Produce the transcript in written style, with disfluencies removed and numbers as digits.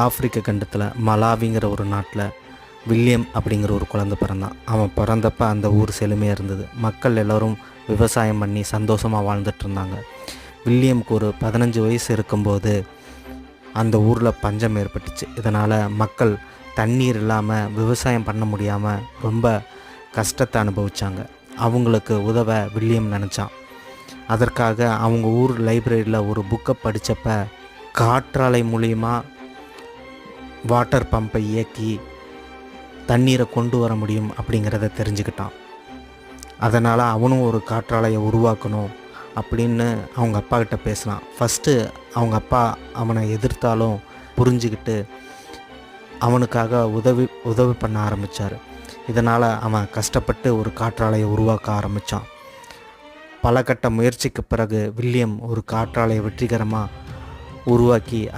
ஆப்பிரிக்க கண்டத்தில் மலாவிங்கிற ஒரு நாட்டில் வில்லியம் அப்படிங்கிற ஒரு குழந்தை பிறந்தான். அவன் பிறந்தப்ப அந்த ஊர் செழுமையாக இருந்தது. மக்கள் எல்லோரும் விவசாயம் பண்ணி சந்தோஷமாக வாழ்ந்துட்டு இருந்தாங்க. வில்லியமுக்கு ஒரு 15 வயசு இருக்கும்போது அந்த ஊரில் பஞ்சம் ஏற்பட்டுச்சு. இதனால் மக்கள் தண்ணீர் இல்லாமல் விவசாயம் பண்ண முடியாமல் ரொம்ப கஷ்டத்தை அனுபவித்தாங்க. அவங்களுக்கு உதவ வில்லியம் நினச்சான். அதற்காக அவங்க ஊர் லைப்ரரியில் ஒரு புக்கை படித்தப்ப காற்றாலை மூலிமா வாட்டர் பம்பை இயக்கி தண்ணீரை கொண்டு வர முடியும் அப்படிங்கிறத தெரிஞ்சுக்கிட்டான். அதனால் அவனும் ஒரு காற்றாலையை உருவாக்கணும் அப்படின்னு அவங்க அப்பா கிட்ட பேசினான். ஃபஸ்ட்டு அவங்க அப்பா அவனை எதிர்த்தாலும் புரிஞ்சுக்கிட்டு அவனுக்காக உதவி பண்ண ஆரம்பித்தார். இதனால் அவன் கஷ்டப்பட்டு ஒரு காற்றாலையை உருவாக்க ஆரம்பித்தான். பல கட்ட முயற்சிக்கு பிறகு வில்லியம் ஒரு காற்றாலையை வெற்றிகரமாக உருவாக்கி